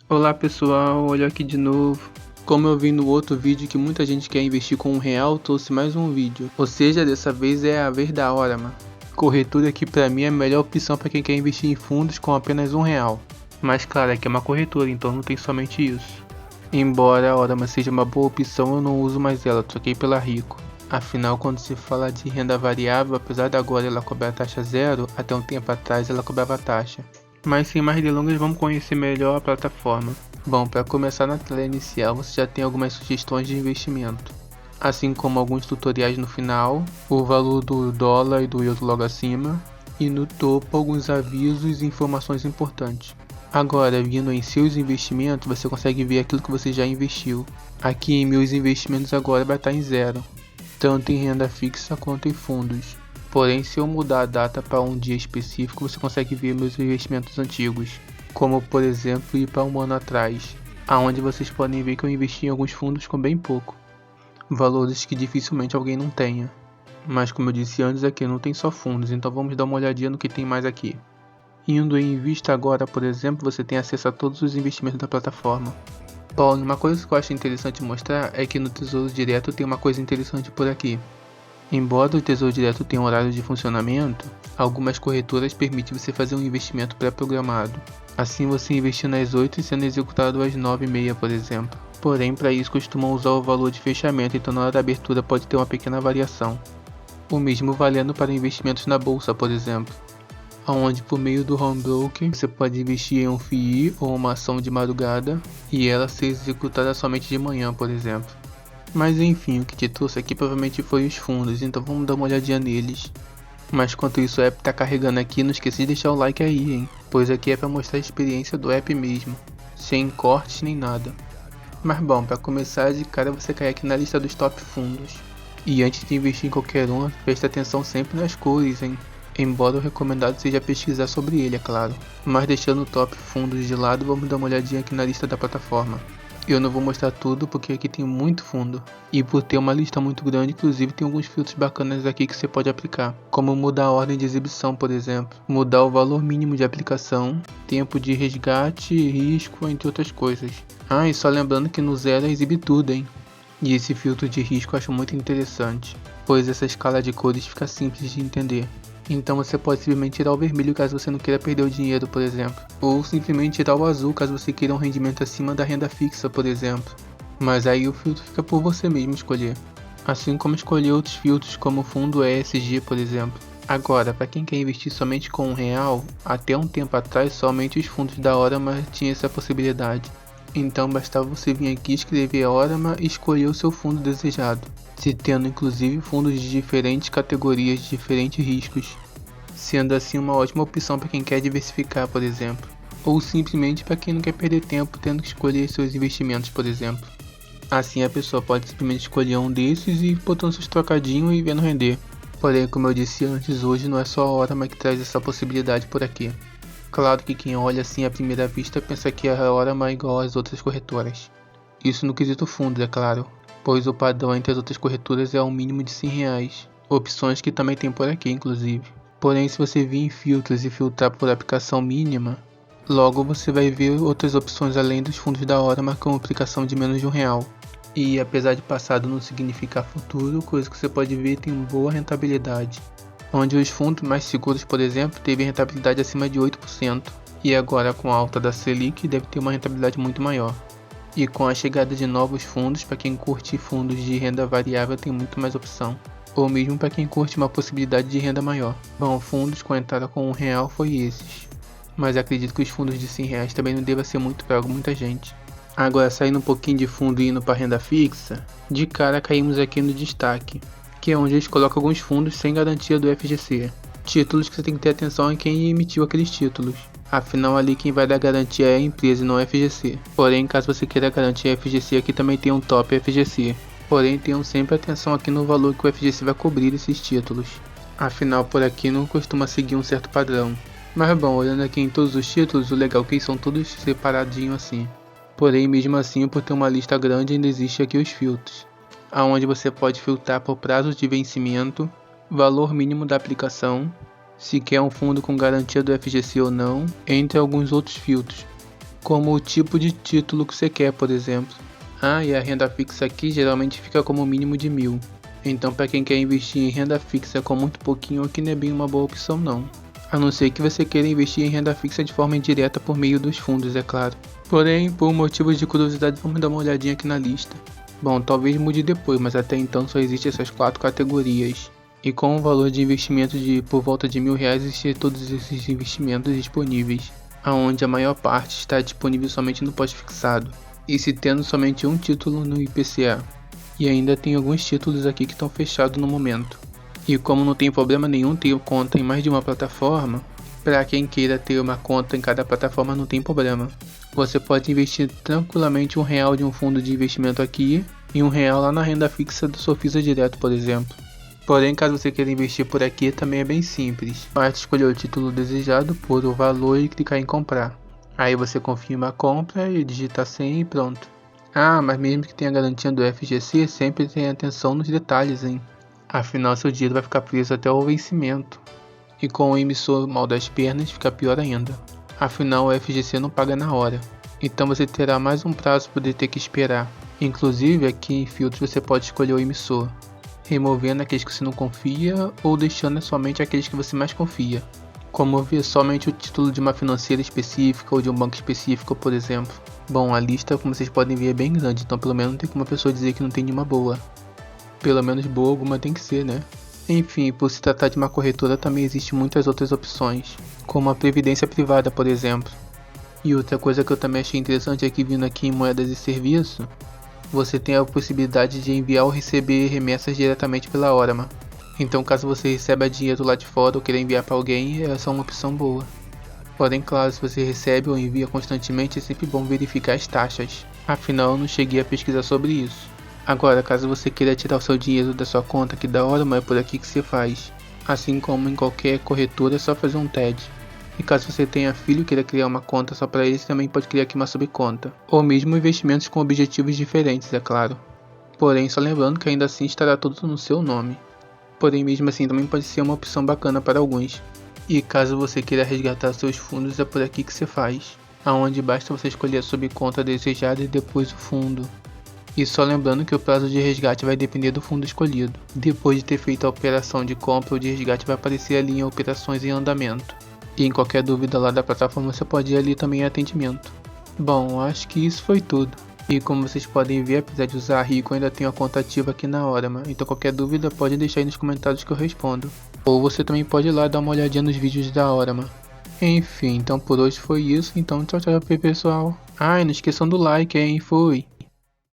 Olá pessoal, olha aqui de novo. Como eu vi no outro vídeo que muita gente quer investir com R$1, trouxe mais um vídeo. Ou seja, dessa vez é a vez da Orama. Corretora aqui pra mim é a melhor opção para quem quer investir em fundos com apenas R$1. Mas claro, aqui é uma corretora, então não tem somente isso. Embora a Orama seja uma boa opção, eu não uso mais ela, troquei pela Rico. Afinal, quando se fala de renda variável, apesar de agora ela cobrar taxa zero, até um tempo atrás ela cobrava taxa. Mas sem mais delongas, vamos conhecer melhor a plataforma. Bom, para começar na tela inicial, você já tem algumas sugestões de investimento, assim como alguns tutoriais no final, o valor do dólar e do euro logo acima, e no topo alguns avisos e informações importantes. Agora, vindo em seus investimentos, você consegue ver aquilo que você já investiu. Aqui em meus investimentos agora vai estar em zero, tanto em renda fixa quanto em fundos. Porém, se eu mudar a data para um dia específico, você consegue ver meus investimentos antigos, como por exemplo ir para um ano atrás, aonde vocês podem ver que eu investi em alguns fundos com bem pouco, valores que dificilmente alguém não tenha. Mas como eu disse antes, aqui não tem só fundos, então vamos dar uma olhadinha no que tem mais aqui. Indo em Invista Agora, por exemplo, você tem acesso a todos os investimentos da plataforma. Bom, uma coisa que eu acho interessante mostrar é que no Tesouro Direto tem uma coisa interessante por aqui. Embora o Tesouro Direto tenha um horário de funcionamento, algumas corretoras permitem você fazer um investimento pré-programado. Assim você investir às 8 e sendo executado às 9h30, por exemplo. Porém, para isso costumam usar o valor de fechamento, então na hora da abertura pode ter uma pequena variação. O mesmo valendo para investimentos na bolsa, por exemplo, onde por meio do home broker você pode investir em um FII ou uma ação de madrugada e ela ser executada somente de manhã, por exemplo. Mas enfim, o que te trouxe aqui provavelmente foi os fundos, então vamos dar uma olhadinha neles. Mas enquanto isso o app tá carregando aqui, não esqueci de deixar o like aí, hein, pois aqui é para mostrar a experiência do app mesmo, sem cortes nem nada. Mas bom, para começar de cara você cai aqui na lista dos top fundos. E antes de investir em qualquer um, preste atenção sempre nas cores, hein. Embora o recomendado seja pesquisar sobre ele, é claro. Mas deixando o top fundos de lado, vamos dar uma olhadinha aqui na lista da plataforma. Eu não vou mostrar tudo porque aqui tem muito fundo. E por ter uma lista muito grande, inclusive tem alguns filtros bacanas aqui que você pode aplicar. Como mudar a ordem de exibição, por exemplo. Mudar o valor mínimo de aplicação, tempo de resgate, risco, entre outras coisas. Ah, e só lembrando que no zero exibe tudo, hein. E esse filtro de risco eu acho muito interessante, pois essa escala de cores fica simples de entender. Então você pode simplesmente tirar o vermelho caso você não queira perder o dinheiro, por exemplo. Ou simplesmente tirar o azul caso você queira um rendimento acima da renda fixa, por exemplo. Mas aí o filtro fica por você mesmo escolher. Assim como escolher outros filtros como o fundo ESG, por exemplo. Agora, para quem quer investir somente com R$1, até um tempo atrás somente os fundos da Orama tinham essa possibilidade. Então bastava você vir aqui, escrever a Orama e escolher o seu fundo desejado, se tendo inclusive fundos de diferentes categorias de diferentes riscos, sendo assim uma ótima opção para quem quer diversificar, por exemplo, ou simplesmente para quem não quer perder tempo tendo que escolher seus investimentos, por exemplo. Assim a pessoa pode simplesmente escolher um desses e ir botando seus trocadinhos e vendo render. Porém, como eu disse antes, hoje não é só a Orama que traz essa possibilidade por aqui. Claro que quem olha assim à primeira vista pensa que a Orama é igual às outras corretoras. Isso no quesito fundo, é claro, pois o padrão entre as outras corretoras é um mínimo de R$100, opções que também tem por aqui inclusive. Porém, se você vir em filtros e filtrar por aplicação mínima, logo você vai ver outras opções além dos fundos da Orama com aplicação de menos de R$1. E apesar de passado não significar futuro, coisa que você pode ver tem boa rentabilidade. Onde os fundos mais seguros, por exemplo, teve rentabilidade acima de 8%, e agora com a alta da Selic deve ter uma rentabilidade muito maior. E com a chegada de novos fundos, para quem curte fundos de renda variável tem muito mais opção, ou mesmo para quem curte uma possibilidade de renda maior. Bom, fundos com entrada com R$1 foi esses, mas acredito que os fundos de R$100 também não deva ser muito para muita gente. Agora, saindo um pouquinho de fundo e indo para renda fixa, de cara caímos aqui no destaque, que é onde eles colocam alguns fundos sem garantia do FGC. Títulos que você tem que ter atenção em quem emitiu aqueles títulos. Afinal, ali quem vai dar garantia é a empresa e não o FGC. Porém, caso você queira garantir a FGC, aqui também tem um top FGC. Porém, tenham sempre atenção aqui no valor que o FGC vai cobrir esses títulos. Afinal, por aqui não costuma seguir um certo padrão. Mas bom, olhando aqui em todos os títulos, o legal é que eles são todos separadinhos assim. Porém, mesmo assim, por ter uma lista grande, ainda existe aqui os filtros, aonde você pode filtrar por prazo de vencimento, valor mínimo da aplicação, se quer um fundo com garantia do FGC ou não, entre alguns outros filtros, como o tipo de título que você quer, por exemplo. E a renda fixa aqui geralmente fica como mínimo de 1.000. Então para quem quer investir em renda fixa com muito pouquinho, aqui não é bem uma boa opção não. A não ser que você queira investir em renda fixa de forma indireta por meio dos fundos, é claro. Porém, por motivos de curiosidade, vamos dar uma olhadinha aqui na lista. Bom, talvez mude depois, mas até então só existem essas 4 categorias. E com um valor de investimento de por volta de R$1.000, existem todos esses investimentos disponíveis, aonde a maior parte está disponível somente no pós-fixado, e se tendo somente um título no IPCA. E ainda tem alguns títulos aqui que estão fechados no momento. E como não tem problema nenhum ter conta em mais de uma plataforma, para quem queira ter uma conta em cada plataforma não tem problema. Você pode investir tranquilamente R$1 de um fundo de investimento aqui e R$1 lá na renda fixa do Sofisa Direto, por exemplo. Porém, caso você queira investir por aqui, também é bem simples. Basta escolher o título desejado, pôr o valor e clicar em comprar. Aí você confirma a compra e digita senha e pronto. Mas mesmo que tenha garantia do FGC, sempre tenha atenção nos detalhes, hein? Afinal, seu dinheiro vai ficar preso até o vencimento. E com o emissor mal das pernas, fica pior ainda. Afinal, o FGC não paga na hora. Então você terá mais um prazo para poder ter que esperar. Inclusive, aqui em filtros você pode escolher o emissor, removendo aqueles que você não confia ou deixando somente aqueles que você mais confia. Como ver somente o título de uma financeira específica ou de um banco específico, por exemplo. Bom, a lista, como vocês podem ver, é bem grande, então pelo menos não tem como uma pessoa dizer que não tem nenhuma boa. Pelo menos boa alguma tem que ser, né? Enfim, por se tratar de uma corretora também existem muitas outras opções, como a previdência privada, por exemplo. E outra coisa que eu também achei interessante é que vindo aqui em moedas e serviço, você tem a possibilidade de enviar ou receber remessas diretamente pela Orama. Então caso você receba dinheiro lá de fora ou queira enviar para alguém, essa é uma opção boa. Porém, claro, se você recebe ou envia constantemente, é sempre bom verificar as taxas. Afinal, eu não cheguei a pesquisar sobre isso. Agora, caso você queira tirar o seu dinheiro da sua conta aqui da Orama, é por aqui que você faz. Assim como em qualquer corretora, é só fazer um TED. E caso você tenha filho e queira criar uma conta só para ele, você também pode criar aqui uma subconta. Ou mesmo investimentos com objetivos diferentes, é claro. Porém, só lembrando que ainda assim estará tudo no seu nome. Porém, mesmo assim, também pode ser uma opção bacana para alguns. E caso você queira resgatar seus fundos, é por aqui que você faz, aonde basta você escolher a subconta desejada e depois o fundo. E só lembrando que o prazo de resgate vai depender do fundo escolhido. Depois de ter feito a operação de compra ou de resgate, vai aparecer ali em operações em andamento. E em qualquer dúvida lá da plataforma, você pode ir ali também em atendimento. Bom, acho que isso foi tudo. E como vocês podem ver, apesar de usar a Rico, ainda tenho a conta ativa aqui na Orama. Então qualquer dúvida pode deixar aí nos comentários que eu respondo. Ou você também pode ir lá dar uma olhadinha nos vídeos da Orama. Enfim, então por hoje foi isso. Então tchau, tchau pessoal. E não esqueçam do like, hein? Fui!